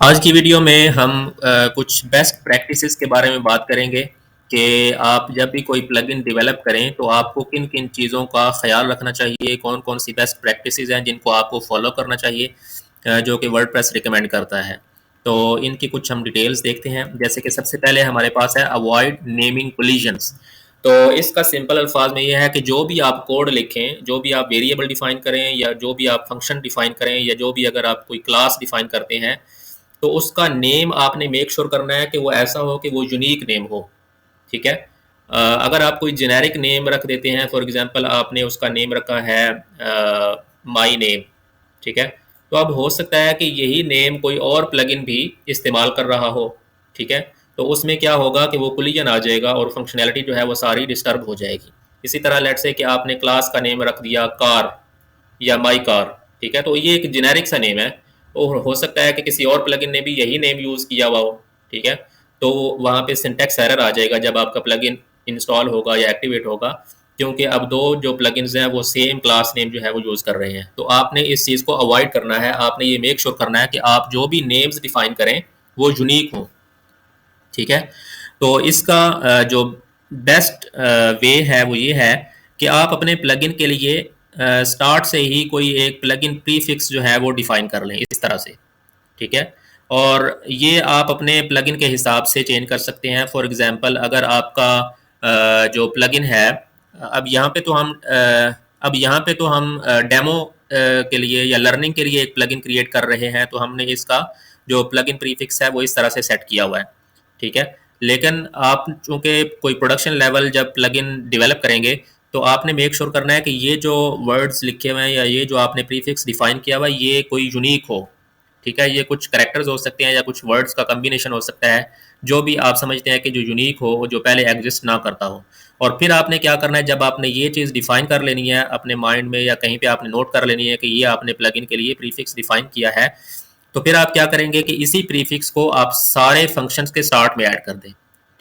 आज की वीडियो में हम कुछ बेस्ट प्रैक्टिसेस के बारे में बात करेंगे कि आप जब भी कोई प्लगइन डेवलप करें तो आपको किन किन चीज़ों का ख्याल रखना चाहिए, कौन कौन सी बेस्ट प्रैक्टिसेस हैं जिनको आपको फॉलो करना चाहिए, जो कि वर्डप्रेस रिकमेंड करता है। तो इनकी कुछ हम डिटेल्स देखते हैं। जैसे कि सबसे पहले हमारे पास है अवॉइड नेमिंग कोलिजन्स। तो इसका सिंपल अल्फाज में यह है कि जो भी आप कोड लिखें, जो भी आप वेरिएबल डिफाइन करें या जो भी आप फंक्शन डिफाइन करें या जो भी अगर आप कोई क्लास डिफाइन करते हैं, तो उसका नेम आपने मेक श्योर करना है कि वो ऐसा हो कि वो यूनिक नेम हो। ठीक है। अगर आप कोई जेनेरिक नेम रख देते हैं, फॉर एग्जांपल आपने उसका नेम रखा है माई नेम, ठीक है, तो अब हो सकता है कि यही नेम कोई और प्लगइन भी इस्तेमाल कर रहा हो। ठीक है। तो उसमें क्या होगा कि वो कोलिजन आ जाएगा और फंक्शनैलिटी जो है वो सारी डिस्टर्ब हो जाएगी। इसी तरह लेट से कि आपने क्लास का नेम रख दिया कार या माई कार, ठीक है, तो ये एक जेनेरिक सा नेम है और हो सकता है कि किसी और प्लगइन ने भी यही नेम यूज़ किया हुआ हो। ठीक है। तो वहाँ पे सिंटैक्स एरर आ जाएगा जब आपका प्लगइन इंस्टॉल होगा या एक्टिवेट होगा, क्योंकि अब दो जो प्लगइन्स हैं वो सेम क्लास नेम जो है वो यूज़ कर रहे हैं। तो आपने इस चीज़ को अवॉइड करना है। आपने ये मेक श्योर करना है कि आप जो भी नेम्स डिफाइन करें वो यूनिक हों। ठीक है। तो इसका जो बेस्ट वे है वो ये है कि आप अपने प्लगइन के लिए स्टार्ट से ही कोई एक प्लगइन प्रीफिक्स जो है वो डिफाइन कर लें इस तरह से। ठीक है। और ये आप अपने प्लगइन के हिसाब से चेंज कर सकते हैं। फॉर एग्जांपल अगर आपका जो प्लगइन है, अब यहाँ पे तो हम डेमो के लिए या लर्निंग के लिए एक प्लगइन क्रिएट कर रहे हैं, तो हमने इसका जो प्लगइन प्रीफिक्स है वो इस तरह से सेट किया हुआ है। ठीक है। लेकिन आप चूंकि कोई प्रोडक्शन लेवल जब प्लगइन डेवलप करेंगे, तो आपने मेक श्योर करना है कि ये जो वर्ड्स लिखे हुए हैं या ये जो आपने प्रीफिक्स डिफाइन किया हुआ है ये कोई यूनिक हो। ठीक है। ये कुछ कैरेक्टर्स हो सकते हैं या कुछ वर्ड्स का कम्बिनेशन हो सकता है, जो भी आप समझते हैं कि जो यूनिक हो, जो पहले एग्जिस्ट ना करता हो। और फिर आपने क्या करना है, जब आपने ये चीज़ डिफाइन कर लेनी है अपने माइंड में या कहीं पे आपने नोट कर लेनी है कि ये आपने प्लगइन के लिए प्रीफिक्स डिफाइन किया है, तो फिर आप क्या करेंगे कि इसी प्रीफिक्स को आप सारे फंक्शंस के स्टार्ट में ऐड कर दें।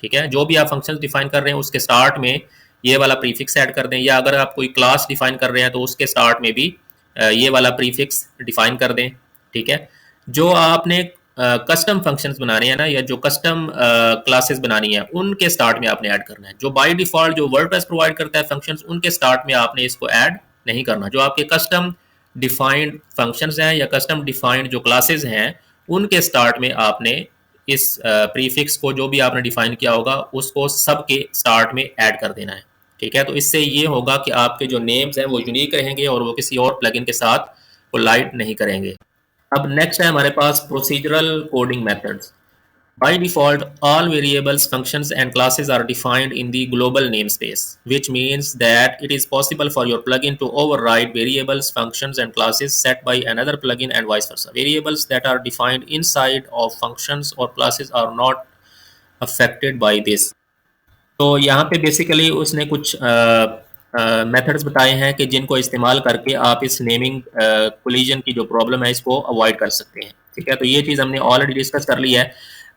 ठीक है। जो भी आप फंक्शंस डिफाइन कर रहे हैं उसके स्टार्ट में ये वाला प्रीफिक्स ऐड कर दें, या अगर आप कोई क्लास डिफाइन कर रहे हैं तो उसके स्टार्ट में भी ये वाला प्रीफिक्स डिफाइन कर दें। ठीक है। जो आपने कस्टम फंक्शंस बनाने हैं ना, या जो कस्टम क्लासेस बनानी है, उनके स्टार्ट में आपने ऐड करना है। जो बाय डिफॉल्ट जो वर्डप्रेस प्रोवाइड करता है फंक्शंस, उनके स्टार्ट में आपने इसको ऐड नहीं करना। जो आपके कस्टम डिफाइंड फंक्शंस हैं या कस्टम डिफाइंड जो क्लासेस हैं, उनके स्टार्ट में आपने इस प्रीफिक्स को जो भी आपने डिफाइन किया होगा उसको सबके स्टार्ट में ऐड कर देना है। ठीक है। तो इससे ये होगा कि आपके जो नेम्स हैं वो यूनिक रहेंगे और वो किसी और प्लगइन के साथ कोलाइड नहीं करेंगे। अब नेक्स्ट है हमारे पास procedural coding methods. By default, all variables, functions, and classes are defined in the global namespace, which means that it is possible for your plugin to override variables, functions, and classes set by another plugin and vice versa. Variables that are defined inside of functions or classes are not affected by this. तो यहाँ पे basically उसने कुछ methods बताए हैं कि जिनको इस्तेमाल करके आप इस नेमिंग कोलिजन की जो प्रॉब्लम है इसको अवॉइड कर सकते हैं। ठीक है। तो ये चीज़ हमने ऑलरेडी डिस्कस कर ली है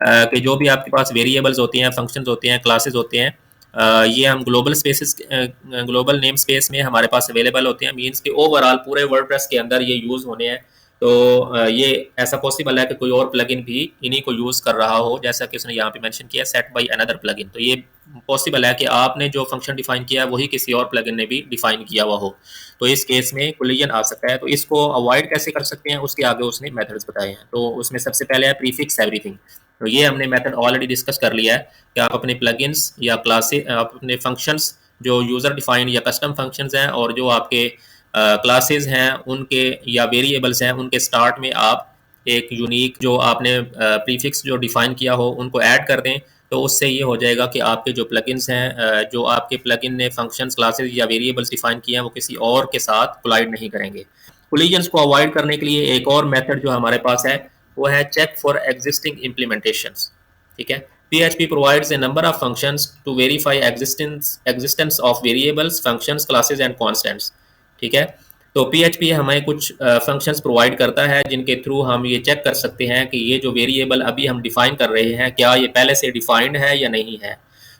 कि जो भी आपके पास वेरिएबल्स होती हैं, फंक्शंस होते हैं, क्लासेस होते हैं, ये हम ग्लोबल नेम स्पेस में हमारे पास अवेलेबल होते हैं। मीन्स कि ओवरऑल पूरे वर्डप्रेस के अंदर ये यूज़ होने हैं। तो ये ऐसा पॉसिबल है कि कोई और प्लगइन भी इन्हीं को यूज़ कर रहा हो, जैसा कि उसने यहाँ पे मेंशन किया सेट बाय अनदर प्लगइन। तो ये पॉसिबल है कि आपने जो फंक्शन डिफाइन किया है वही किसी और प्लगइन ने भी डिफाइन किया हुआ हो, तो इस केस में कोलिजन आ सकता है। तो इसको अवॉइड कैसे कर सकते हैं उसके आगे उसने मेथड्स बताए हैं। तो उसमें सबसे पहले है प्रीफिक्स एवरीथिंग। तो ये हमने मेथड ऑलरेडी डिस्कस कर लिया है कि आप अपने प्लगइन्स या क्लासेस, आप अपने फंक्शंस जो यूज़र डिफाइंड या कस्टम फंक्शंस हैं और जो आपके क्लासेस हैं उनके या वेरिएबल्स हैं, उनके स्टार्ट में आप एक यूनिक जो आपने प्रीफिक्स जो डिफाइन किया हो उनको ऐड कर दें। तो उससे ये हो जाएगा कि आपके जो प्लगइन्स हैं, जो आपके प्लगइन ने फंक्शंस, क्लासेस या वेरिएबल्स डिफाइन किए हैं, वो किसी और के साथ कोलाइड नहीं करेंगे। कोलिजन्स को अवॉइड करने के लिए एक और मेथड जो हमारे पास है वो है चेक फॉर एग्जिस्टिंग इम्प्लीमेंटेशंस। ठीक है। PHP provides a number of functions to verify existence of variables, functions, classes and constants. ठीक है। तो PHP हमें कुछ फंक्शंस प्रोवाइड करता है जिनके थ्रू हम ये चेक कर सकते हैं कि ये जो वेरिएबल अभी हम डिफाइन कर रहे हैं क्या ये पहले से डिफाइंड है या नहीं है।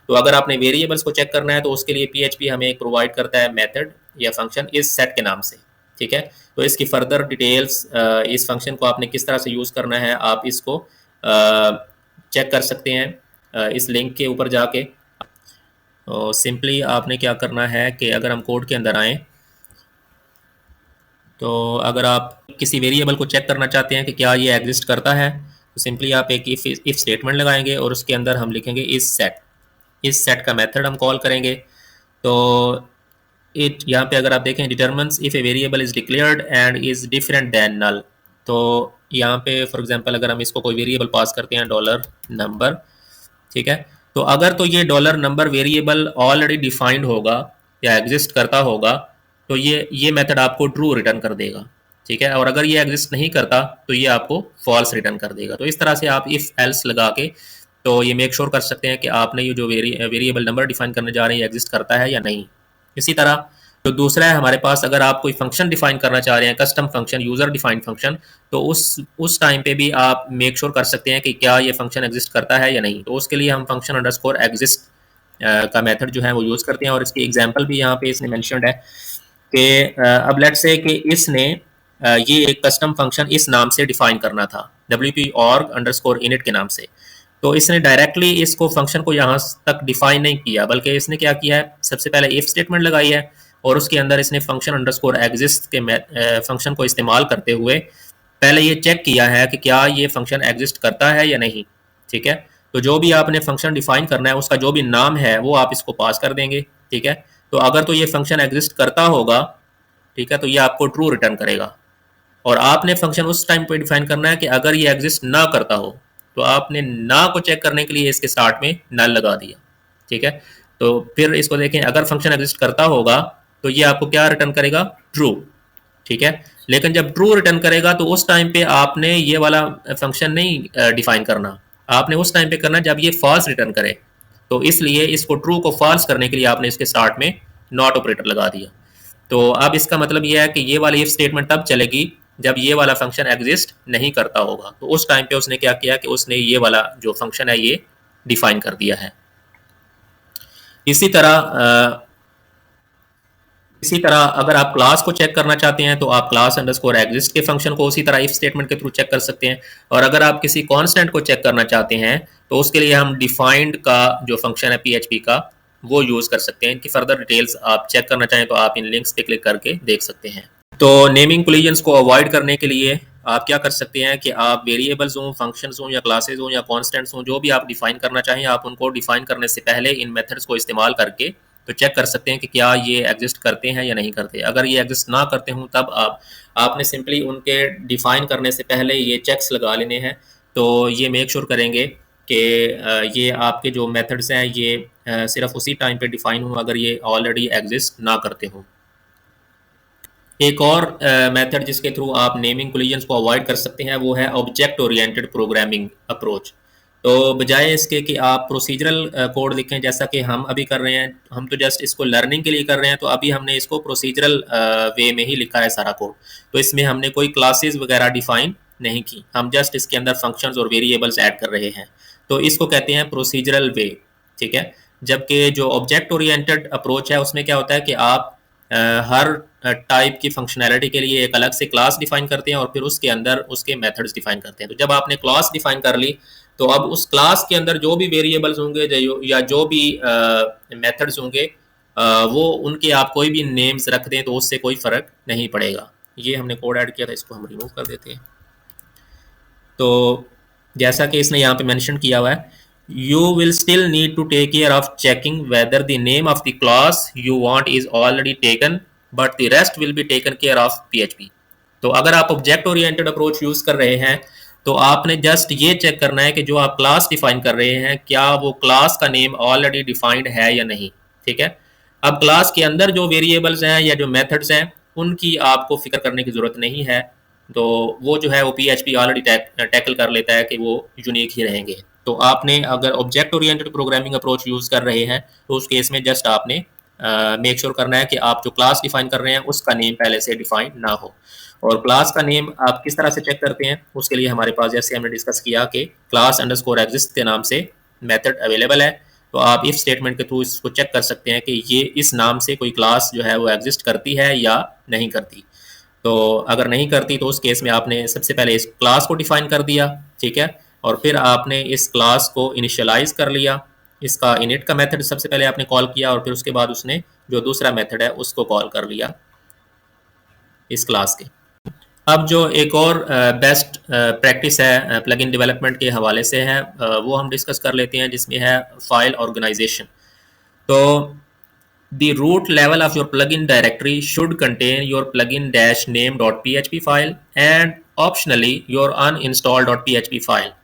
तो अगर आपने वेरिएबल्स को चेक करना है तो उसके लिए PHP हमें एक प्रोवाइड करता है मेथड या फंक्शन इस सेट के नाम से। ठीक है। तो इसकी फर्दर डिटेल्स, इस फंक्शन को आपने किस तरह से यूज़ करना है, आप इसको चेक कर सकते हैं इस लिंक के ऊपर जाके। तो सिंपली आपने क्या करना है कि अगर हम कोड के अंदर आएँ, तो अगर आप किसी वेरिएबल को चेक करना चाहते हैं कि क्या ये एग्जिस्ट करता है, तो सिंपली आप एक इफ स्टेटमेंट लगाएंगे और उसके अंदर हम लिखेंगे इस सेट का मेथड हम कॉल करेंगे। तो इट यहाँ पे अगर आप देखें, determines if a variable is declared and is different than null. तो यहाँ पे फॉर एग्जांपल अगर हम इसको कोई वेरिएबल पास करते हैं डॉलर नंबर, ठीक है, तो अगर तो ये dollar number variable already defined होगा या एग्जिस्ट करता होगा, तो ये मेथड आपको ट्रू रिटर्न कर देगा, ठीक है। और अगर ये एग्जिस्ट नहीं करता तो ये आपको फॉल्स रिटर्न कर देगा। तो इस तरह से आप इफ एल्स लगा के तो ये मेक श्योर कर सकते हैं कि आपने ये जो वेरिएबल नंबर डिफाइन करने जा रहे हैं एग्जिस्ट करता है या नहीं। इसी तरह तो दूसरा है हमारे पास, अगर आप कोई फंक्शन डिफाइन करना चाह रहे हैं, custom function, user defined function, तो उस टाइम पे भी आप मेक श्योर कर सकते हैं कि क्या ये फंक्शन एग्जिस्ट करता है या नहीं। तो उसके लिए हम फंक्शन अंडरस्कोर एग्जिस्ट का मेथड जो है वो यूज़ करते हैं। और इसकी एग्जांपल भी यहाँ पे इसने मेंशन्ड है कि अब लेट्स से कि इसने ये एक कस्टम फंक्शन इस नाम से डिफाइन करना था, wp_org_init के नाम से। तो इसने डायरेक्टली इसको फंक्शन को यहाँ तक डिफाइन नहीं किया, बल्कि इसने क्या किया है, सबसे पहले इफ स्टेटमेंट लगाई है और उसके अंदर इसने फंक्शन अंडरस्कोर एग्जिस्ट के फंक्शन को इस्तेमाल करते हुए पहले ये चेक किया है कि क्या ये फंक्शन एग्जिस्ट करता है या नहीं, ठीक है। तो जो भी आपने फंक्शन डिफाइन करना है उसका जो भी नाम है वो आप इसको पास कर देंगे, ठीक है। तो अगर तो ये फंक्शन एग्जिस्ट करता होगा, ठीक है, तो ये आपको ट्रू रिटर्न करेगा। और आपने फंक्शन उस टाइम पे डिफाइन करना है कि अगर ये एग्जिस्ट ना करता हो, तो आपने ना को चेक करने के लिए इसके स्टार्ट में नल लगा दिया, ठीक है। तो फिर इसको देखें, अगर फंक्शन एग्जिस्ट करता होगा तो ये आपको क्या रिटर्न करेगा, ट्रू, ठीक है। लेकिन जब ट्रू रिटर्न करेगा तो उस टाइम पे आपने ये वाला फंक्शन नहीं डिफाइन करना, आपने उस टाइम पे करना जब ये फॉल्स रिटर्न करे। तो इसलिए इसको ट्रू को फॉल्स करने के लिए आपने इसके स्टार्ट में नॉट ऑपरेटर लगा दिया। तो अब इसका मतलब यह है कि ये वाली इफ स्टेटमेंट तब चलेगी जब ये वाला फंक्शन एग्जिस्ट नहीं करता होगा। तो उस टाइम पे उसने क्या किया कि उसने ये वाला जो फंक्शन है ये डिफाइन कर दिया है। इसी तरह अगर आप क्लास को चेक करना चाहते हैं तो आप क्लास अंडरस्कोर एग्जिस्ट के फंक्शन को उसी तरह इफ स्टेटमेंट के थ्रू चेक कर सकते हैं। और अगर आप किसी कांस्टेंट को चेक करना चाहते हैं तो उसके लिए हम डिफाइंड का जो फंक्शन है पीएचपी का वो यूज कर सकते हैं। इनकी फर्दर डिटेल्स आप चेक करना चाहें तो आप इन लिंक्स पे क्लिक करके देख सकते हैं। तो नेमिंग कोलिजन्स को अवॉइड करने के लिए आप क्या कर सकते हैं कि आप वेरिएबल्स हों, फंक्शंस हों या क्लासेस हों या कॉन्स्टेंट्स हों, जो भी आप डिफाइन करना चाहें, आप उनको डिफाइन करने से पहले इन मेथड्स को इस्तेमाल करके तो चेक कर सकते हैं कि क्या ये एग्जिस्ट करते हैं या नहीं करते। अगर ये एग्जिस्ट ना करते हों तब आपने सिंपली उनके डिफाइन करने से पहले ये चेक्स लगा लेने हैं। तो ये मेक श्योर करेंगे कि ये आपके जो मेथड्स हैं ये सिर्फ उसी टाइम पे डिफाइन हों अगर ये ऑलरेडी एग्जिस्ट ना करते हों। एक और मेथड जिसके थ्रू आप नेमिंग कोलिजन्स को अवॉइड कर सकते हैं वो है ऑब्जेक्ट ओरिएंटेड प्रोग्रामिंग अप्रोच। तो बजाय इसके कि आप प्रोसीजरल कोड लिखें जैसा कि हम अभी कर रहे हैं, हम तो जस्ट इसको लर्निंग के लिए कर रहे हैं, तो अभी हमने इसको प्रोसीजरल वे में ही लिखा है सारा कोड। तो इसमें हमने कोई क्लासेस वगैरह डिफाइन नहीं की, हम जस्ट इसके अंदर फंक्शंस और वेरिएबल्स ऐड कर रहे हैं। तो इसको कहते हैं प्रोसीजरल वे, ठीक है। जबकि जो ऑब्जेक्ट ओरिएंटेड अप्रोच है उसमें क्या होता है कि आप हर टाइप की फंक्शनैलिटी के लिए एक अलग से क्लास डिफाइन करते हैं और फिर उसके अंदर उसके मेथड्स डिफाइन करते हैं। तो जब आपने क्लास डिफाइन कर ली तो अब उस क्लास के अंदर जो भी वेरिएबल्स होंगे या जो भी मेथड्स होंगे वो उनके आप कोई भी नेम्स रख दें तो उससे कोई फ़र्क नहीं पड़ेगा। ये हमने कोड ऐड किया था, इसको हम रिमूव कर देते हैं। तो जैसा कि इसने यहाँ पे मेंशन किया हुआ है, you will still need to take care of checking whether the name of the class you want is already taken, but the rest will be taken care of PHP। तो अगर आप ऑब्जेक्ट ओरिएंटेड अप्रोच यूज कर रहे हैं तो आपने just ये check करना है कि जो आप क्लास डिफाइन कर रहे हैं क्या वो क्लास का नेम ऑलरेडी डिफाइंड है या नहीं, ठीक है। अब क्लास के अंदर जो वेरिएबल्स हैं या जो मेथड्स हैं उनकी आपको फिक्र करने की जरूरत नहीं है। तो वो जो है वो PHP ऑलरेडी टैकल कर लेता है कि वो यूनिक ही रहेंगे। तो आपने अगर object oriented programming approach use कर रहे हैं तो उस केस में जस्ट आपने मेक श्योर करना है कि आप जो क्लास डिफाइन कर रहे हैं उसका नेम पहले से डिफाइन ना हो। और क्लास का नेम आप किस तरह से चेक करते हैं, उसके लिए हमारे पास जैसे हमने डिस्कस किया कि क्लास अंडरस्कोर एग्जिस्ट के नाम से मेथड अवेलेबल है। तो आप इफ स्टेटमेंट के थ्रू इसको चेक कर सकते हैं कि ये इस नाम से कोई क्लास जो है वो एग्जिस्ट करती है या नहीं करती। तो अगर नहीं करती तो उस केस में आपने सबसे पहले इस क्लास को डिफाइन कर दिया, ठीक है, और फिर आपने इस क्लास को इनिशियलाइज कर लिया, इसका इनिट का मेथड सबसे पहले आपने कॉल किया और फिर उसके बाद उसने जो दूसरा मेथड है उसको कॉल कर लिया इस क्लास के। अब जो एक और बेस्ट प्रैक्टिस है प्लगइन डेवलपमेंट के हवाले से है, वो हम डिस्कस कर लेते हैं, जिसमें है फाइल ऑर्गेनाइजेशन। तो the root level of your plugin directory should contain your plugin-name.php file and optionally your uninstall.php file.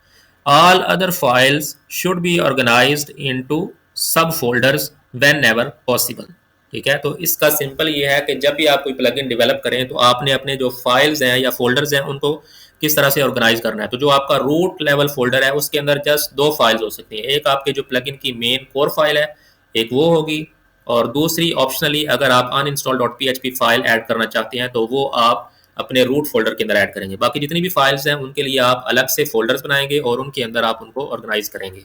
All other files should be organized into subfolders whenever possible. ठीक है, तो इसका सिंपल ये है कि जब भी आप कोई प्लगइन डेवलप करें तो आपने अपने जो फाइल्स हैं या फोल्डर्स हैं उनको किस तरह से ऑर्गेनाइज करना है। तो जो आपका रूट लेवल फोल्डर है उसके अंदर जस्ट दो फाइल्स हो सकती हैं, एक आपके जो प्लगइन की मेन कोर फाइल है, एक वो होगी, और दूसरी ऑप्शनली अगर आप uninstall.php फाइल ऐड करना चाहते हैं तो वो आप अपने रूट फोल्डर के अंदर ऐड करेंगे। बाकी जितनी भी फाइल्स हैं उनके लिए आप अलग से फोल्डर्स बनाएंगे और उनके अंदर आप उनको ऑर्गेनाइज करेंगे।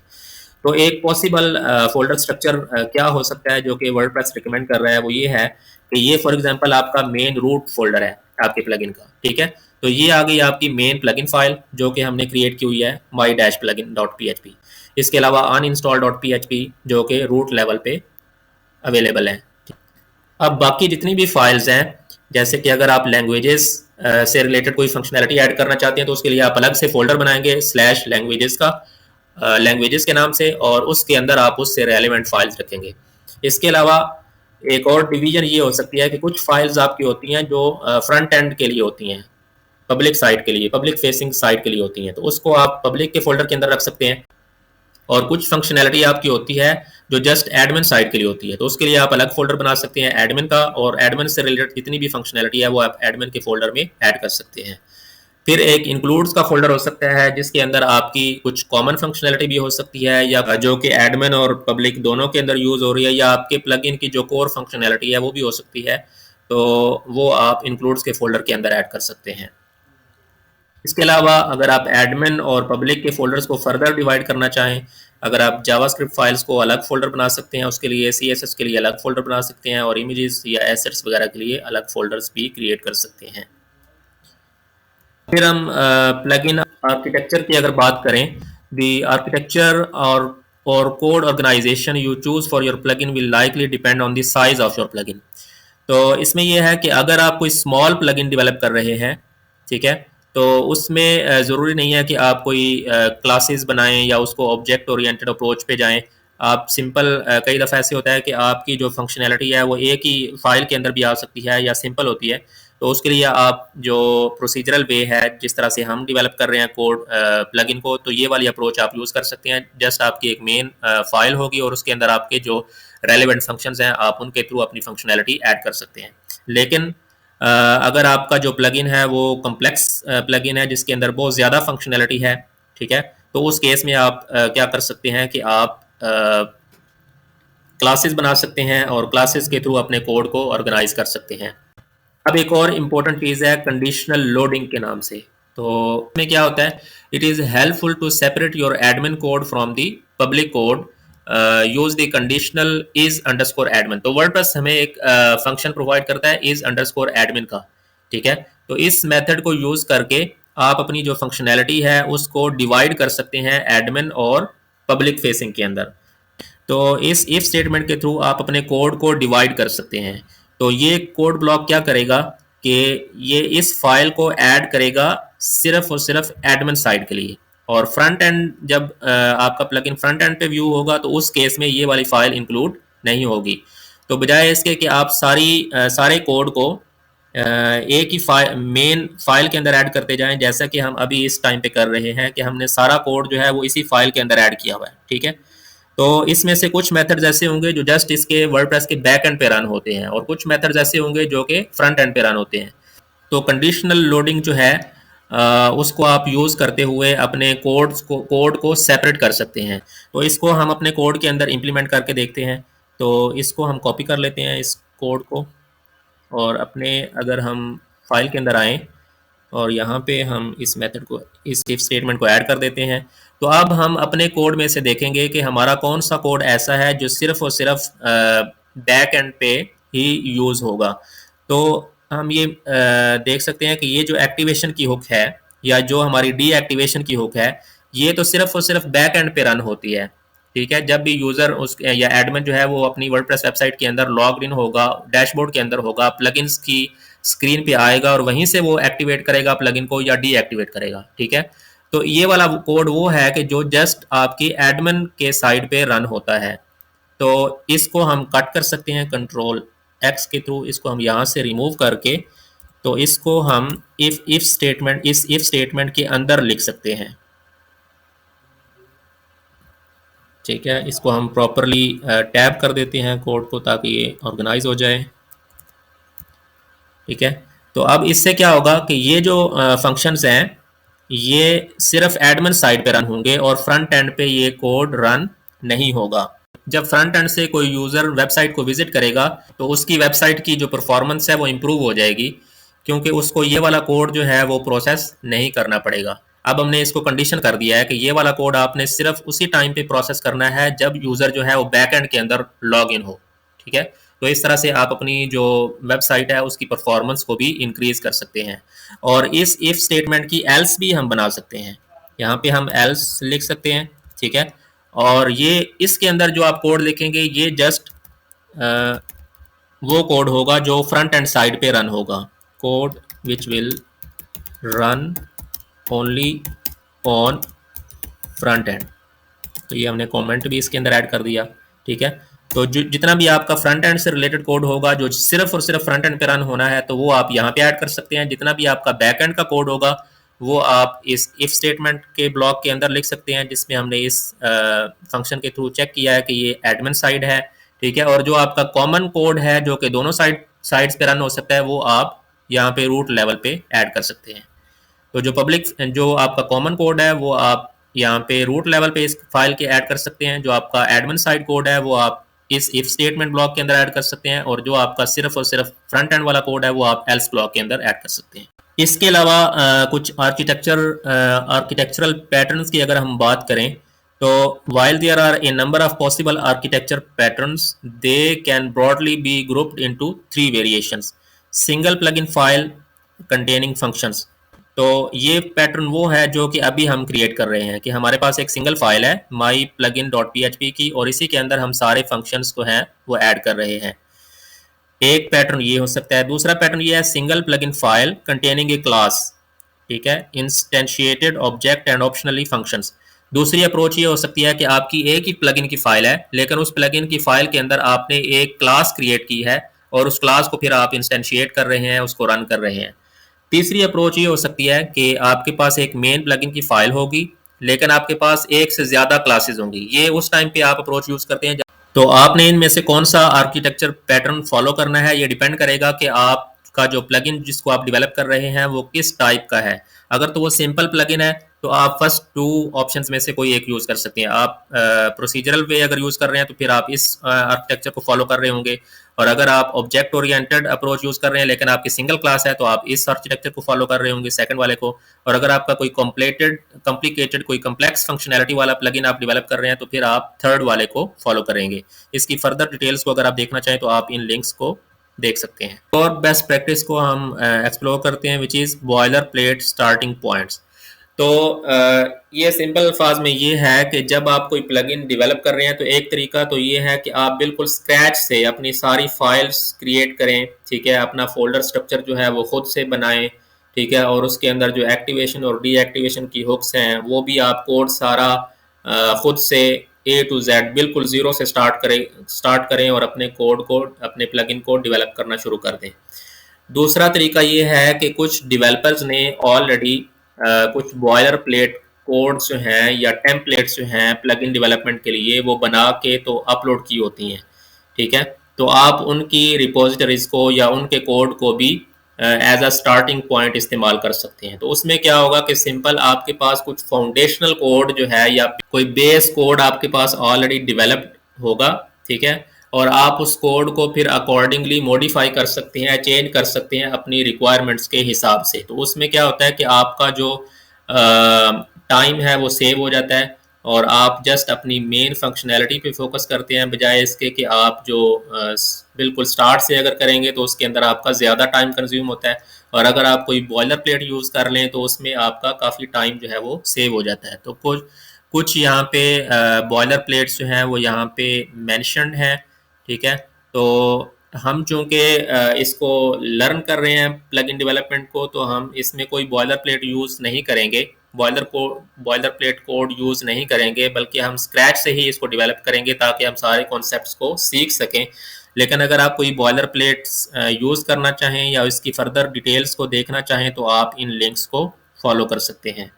तो एक पॉसिबल फोल्डर स्ट्रक्चर क्या हो सकता है जो कि वर्डप्रेस रिकमेंड कर रहा है, वो ये है कि ये फॉर एग्जांपल आपका मेन रूट फोल्डर है आपके प्लगइन का, ठीक है। तो ये आ गई आपकी मेन प्लगइन फाइल जो कि हमने क्रिएट की हुई है my-plugin.php। इसके अलावा uninstall.php जो कि रूट लेवल पे अवेलेबल है। अब बाकी जितनी भी फाइल्स हैं, जैसे कि अगर आप लैंग्वेजेस से रिलेटेड कोई फंक्शनैलिटी ऐड करना चाहते हैं तो उसके लिए आप अलग से फोल्डर बनाएंगे /लैंग्वेजेस का, लैंग्वेजेस के नाम से, और उसके अंदर आप उससे रेलिवेंट फाइल्स रखेंगे। इसके अलावा एक और डिवीजन ये हो सकती है कि कुछ फाइल्स आपकी होती हैं जो फ्रंट एंड के लिए होती हैं, पब्लिक साइट के लिए, पब्लिक फेसिंग साइट के लिए होती हैं, तो उसको आप पब्लिक के फोल्डर के अंदर रख सकते हैं। और कुछ फंक्शनैलिटी आपकी होती है जो जस्ट एडमिन साइट के लिए होती है, तो उसके लिए आप अलग फोल्डर बना सकते हैं एडमिन का, और एडमिन से रिलेटेड जितनी भी फंक्शनैलिटी है वो आप एडमिन के फोल्डर में ऐड कर सकते हैं। फिर एक इंक्लूड्स का फोल्डर हो सकता है जिसके अंदर आपकी कुछ कॉमन फंक्शनैलिटी भी हो सकती है, या जो कि एडमिन और पब्लिक दोनों के अंदर यूज हो रही है, या आपके प्लगइन की जो कोर फंक्शनैलिटी है वो भी हो सकती है, तो वो आप इंक्लूड्स के फोल्डर के अंदर ऐड कर सकते हैं। इसके अलावा अगर आप एडमिन और पब्लिक के फोल्डर्स को फर्दर डिवाइड करना चाहें, अगर आप जावास्क्रिप्ट फाइल्स को अलग फोल्डर बना सकते हैं, उसके लिए CSS के लिए अलग फोल्डर बना सकते हैं, और इमेजेस या एसेट्स वगैरह के लिए अलग फोल्डर्स भी क्रिएट कर सकते हैं। फिर हम प्लगइन आर्किटेक्चर की अगर बात करें, द आर्किटेक्चर और code organization you choose for your plugin will likely depend on the size of your plugin. तो इसमें यह है कि अगर आप कोई स्मॉल प्लगइन डेवलप कर रहे हैं, ठीक है, तो उसमें ज़रूरी नहीं है कि आप कोई क्लासेस बनाएं या उसको ऑब्जेक्ट ओरिएंटेड अप्रोच पे जाएं। आप सिंपल कई दफ़ा ऐसे होता है कि आपकी जो फंक्शनैलिटी है वो एक ही फाइल के अंदर भी आ सकती है या सिंपल होती है, तो उसके लिए आप जो प्रोसीजरल वे है जिस तरह से हम डेवलप कर रहे हैं कोड प्लगइन को, तो ये वाली अप्रोच आप यूज़ कर सकते हैं। जस्ट आपकी एक मेन फाइल होगी और उसके अंदर आपके जो रेलिवेंट फंक्शंस हैं आप उनके थ्रू अपनी फंक्शनैलिटी ऐड कर सकते हैं। लेकिन अगर आपका जो प्लगइन है वो कम्प्लेक्स प्लगइन है जिसके अंदर बहुत ज़्यादा फंक्शनैलिटी है, ठीक है, तो उस केस में आप क्या कर सकते हैं कि आप क्लासेस बना सकते हैं और क्लासेस के थ्रू अपने कोड को ऑर्गेनाइज कर सकते हैं। अब एक और इम्पोर्टेंट चीज़ है कंडीशनल लोडिंग के नाम से। तो इसमें क्या होता है, it is helpful to separate your admin code from the public code, use the conditional is underscore admin. तो वर्डप्रेस हमें एक फंक्शन प्रोवाइड करता है इज अंडरस्कोर एडमिन का, ठीक है। तो इस मेथड को यूज करके आप अपनी जो फंक्शनैलिटी है उसको डिवाइड कर सकते हैं एडमिन और पब्लिक फेसिंग के अंदर। तो इस इफ स्टेटमेंट के थ्रू आप अपने कोड को डिवाइड कर सकते हैं। तो ये कोड ब्लॉक क्या करेगा कि ये इस फाइल को ऐड करेगा सिर्फ और सिर्फ एडमिन साइड के लिए, और फ्रंट एंड जब आपका प्लगइन फ्रंट एंड पे व्यू होगा तो उस केस में ये वाली फाइल इंक्लूड नहीं होगी। तो बजाय इसके कि आप सारे कोड को एक ही मेन फाइल के अंदर ऐड करते जाएं, जैसा कि हम अभी इस टाइम पे कर रहे हैं कि हमने सारा कोड जो है वो इसी फाइल के अंदर ऐड किया हुआ है, ठीक है। तो इसमें से कुछ मेथड्स ऐसे होंगे जो जस्ट इसके वर्डप्रेस के बैक एंड पे रन होते हैं, और कुछ मेथड्स ऐसे होंगे जो कि फ्रंट एंड पे रन होते हैं। तो कंडीशनल लोडिंग जो है उसको आप यूज़ करते हुए अपने कोड को सेपरेट कर सकते हैं। तो इसको हम अपने कोड के अंदर इम्प्लीमेंट करके देखते हैं। तो इसको हम कॉपी कर लेते हैं इस कोड को, और अपने अगर हम फाइल के अंदर आएँ और यहाँ पे हम इस मेथड को, इस इफ स्टेटमेंट को ऐड कर देते हैं, तो अब हम अपने कोड में से देखेंगे कि हमारा कौन सा कोड ऐसा है जो सिर्फ और सिर्फ बैक एंड पे ही यूज़ होगा। तो हम ये देख सकते हैं कि ये जो एक्टिवेशन की हुक है या जो हमारी डीएक्टिवेशन की हुक है, ये तो सिर्फ और सिर्फ बैक एंड पे रन होती है। ठीक है, जब भी यूजर उस या एडमिन जो है वो अपनी वर्डप्रेस वेबसाइट के अंदर लॉग इन होगा, डैशबोर्ड के अंदर होगा, प्लगइन्स की स्क्रीन पे आएगा और वहीं से वो एक्टिवेट करेगा प्लगइन को या डीएक्टिवेट करेगा। ठीक है, तो ये वाला कोड वो है कि जो जस्ट आपकी एडमिन के साइड पे रन होता है। तो इसको हम कट कर सकते हैं कंट्रोल एक्स के थ्रू, इसको हम यहाँ से रिमूव करके तो इसको हम इफ स्टेटमेंट, इस इफ स्टेटमेंट के अंदर लिख सकते हैं। ठीक है, इसको हम प्रॉपरली टैब कर देते हैं कोड को ताकि ये ऑर्गेनाइज हो जाए। ठीक है, तो अब इससे क्या होगा कि ये जो फंक्शंस हैं ये सिर्फ एडमिन साइड पे रन होंगे और फ्रंट एंड पे ये कोड रन नहीं होगा। जब फ्रंट एंड से कोई यूज़र वेबसाइट को विजिट करेगा तो उसकी वेबसाइट की जो परफॉर्मेंस है वो इम्प्रूव हो जाएगी, क्योंकि उसको ये वाला कोड जो है वो प्रोसेस नहीं करना पड़ेगा। अब हमने इसको कंडीशन कर दिया है कि ये वाला कोड आपने सिर्फ उसी टाइम पे प्रोसेस करना है जब यूज़र जो है वो बैक एंड के अंदर लॉग इन हो। ठीक है, तो इस तरह से आप अपनी जो वेबसाइट है उसकी परफॉर्मेंस को भी इंक्रीज कर सकते हैं। और इस इफ स्टेटमेंट की एल्स भी हम बना सकते हैं, यहाँ पे हम एल्स लिख सकते हैं। ठीक है, और ये इसके अंदर जो आप कोड लिखेंगे ये जस्ट वो कोड होगा जो फ्रंट एंड साइड पे रन होगा। Code which will run only on front end, तो ये हमने कमेंट भी इसके अंदर ऐड कर दिया। ठीक है, तो जो जितना भी आपका फ्रंट एंड से रिलेटेड कोड होगा जो सिर्फ और सिर्फ फ्रंट एंड पे रन होना है तो वो आप यहाँ पे ऐड कर सकते हैं। जितना भी आपका बैक एंड का कोड होगा वो आप इस इफ स्टेटमेंट के ब्लॉक के अंदर लिख सकते हैं, जिसमें हमने इस फंक्शन के थ्रू चेक किया है कि ये एडमिन साइड है। ठीक है, और जो आपका कॉमन कोड है जो कि दोनों साइड्स पे रन हो सकता है वो आप यहाँ पे रूट लेवल पे ऐड कर सकते हैं। तो जो पब्लिक जो आपका कॉमन कोड है वो आप यहाँ पे रूट लेवल पे इस फाइल के ऐड कर सकते हैं। जो आपका एडमिन साइड कोड है वो आप इस इफ स्टेटमेंट ब्लॉक के अंदर ऐड कर सकते हैं, और जो आपका सिर्फ और सिर्फ फ्रंट एंड वाला कोड है वो आप एल्स ब्लॉक के अंदर ऐड कर सकते हैं। इसके अलावा कुछ आर्किटेक्चरल पैटर्न्स की अगर हम बात करें तो while there are a number of possible architecture patterns, they can broadly be grouped into three variations. Single plugin file containing functions. तो ये पैटर्न वो है जो कि अभी हम क्रिएट कर रहे हैं कि हमारे पास एक सिंगल फाइल है myplugin.php की और इसी के अंदर हम सारे फंक्शंस को हैं वो ऐड कर रहे हैं। एक पैटर्न ये हो सकता है। दूसरा पैटर्न ये है single plugin file containing A class. ठीक है, इंस्टेंशिएटेड ऑब्जेक्ट एंड ऑप्शनली फंक्शंस। दूसरी अप्रोच ये हो सकती है कि आपकी एक ही प्लगइन की फाइल है लेकिन उस प्लगइन की फाइल के अंदर आपने एक क्लास क्रिएट की है और उस क्लास को फिर आप इंस्टेंशिएट कर रहे हैं, उसको रन कर रहे हैं। तीसरी अप्रोच ये हो सकती है कि आपके पास एक मेन प्लगइन की फाइल होगी लेकिन आपके पास एक से ज्यादा क्लासेस होंगी। ये उस टाइम पे आप अप्रोच यूज करते हैं। तो आपने इनमें से कौन सा आर्किटेक्चर पैटर्न फॉलो करना है ये डिपेंड करेगा कि आपका जो प्लगइन जिसको आप डेवलप कर रहे हैं वो किस टाइप का है। अगर तो वो सिंपल प्लगइन है तो आप फर्स्ट टू ऑप्शंस में से कोई एक यूज कर सकते हैं। आप प्रोसीजरल वे अगर यूज कर रहे हैं तो फिर आप इस आर्किटेक्चर को फॉलो कर रहे होंगे, और अगर आप ऑब्जेक्ट ओरिएंटेड अप्रोच यूज कर रहे हैं लेकिन आपकी सिंगल क्लास है तो आप इस आर्किटेक्चर को फॉलो कर रहे होंगे, सेकंड वाले को। और अगर आपका कोई कॉम्प्लिकेटेड कोई कम्प्लेक्स फंक्शनैलिटी वाला प्लगइन आप डेवलप कर रहे हैं तो फिर आप थर्ड वाले को फॉलो करेंगे। इसकी फर्दर डिटेल्स को अगर आप देखना चाहें तो आप इन लिंक्स को देख सकते हैं। और बेस्ट प्रैक्टिस को हम एक्सप्लोर करते हैं which is boiler plate starting points. तो ये सिंपल अल्फाज में ये है कि जब आप कोई प्लगइन डेवलप कर रहे हैं तो एक तरीका तो ये है कि आप बिल्कुल स्क्रैच से अपनी सारी फाइल्स क्रिएट करें। ठीक है, अपना फोल्डर स्ट्रक्चर जो है वो खुद से बनाएं। ठीक है, और उसके अंदर जो एक्टिवेशन और डीएक्टिवेशन की हुक्स हैं वो भी आप कोड सारा खुद से A to Z बिल्कुल जीरो से स्टार्ट करें और अपने कोड को, अपने प्लगइन को डेवलप करना शुरू कर दें। दूसरा तरीका ये है कि कुछ डेवलपर्स ने ऑलरेडी कुछ बॉयलर प्लेट कोड्स जो हैं या टेम्पलेट्स जो हैं प्लगइन डेवलपमेंट के लिए वो बना के तो अपलोड की होती हैं। ठीक है, तो आप उनकी रिपोजिटरीज को या उनके कोड को भी एज अ स्टार्टिंग पॉइंट इस्तेमाल कर सकते हैं। तो उसमें क्या होगा कि सिंपल आपके पास कुछ फाउंडेशनल कोड जो है या कोई बेस कोड आपके पास ऑलरेडी डेवलप्ड होगा। ठीक है, और आप उस कोड को फिर अकॉर्डिंगली मॉडिफाई कर सकते हैं, चेंज कर सकते हैं अपनी रिक्वायरमेंट्स के हिसाब से। तो उसमें क्या होता है कि आपका जो टाइम है वो सेव हो जाता है और आप जस्ट अपनी मेन फंक्शनैलिटी पे फोकस करते हैं बजाय इसके कि आप जो बिल्कुल स्टार्ट से अगर करेंगे तो उसके अंदर आपका ज़्यादा टाइम कंज्यूम होता है, और अगर आप कोई बॉयलर प्लेट यूज़ कर लें तो उसमें आपका काफ़ी टाइम जो है वो सेव हो जाता है। तो कुछ कुछ यहाँ पे बॉयलर प्लेट्स जो हैं वो यहाँ पे मेंशन्ड हैं, ठीक है। तो हम चूंकि इसको लर्न कर रहे हैं प्लग इन डेवलपमेंट को, तो हम इसमें कोई बॉयलर प्लेट यूज़ नहीं करेंगे, बॉयलर प्लेट कोड यूज़ नहीं करेंगे, बल्कि हम स्क्रैच से ही इसको डेवलप करेंगे ताकि हम सारे कॉन्सेप्ट्स को सीख सकें। लेकिन अगर आप कोई बॉयलर प्लेट्स यूज़ करना चाहें या इसकी फर्दर डिटेल्स को देखना चाहें तो आप इन लिंक्स को फॉलो कर सकते हैं।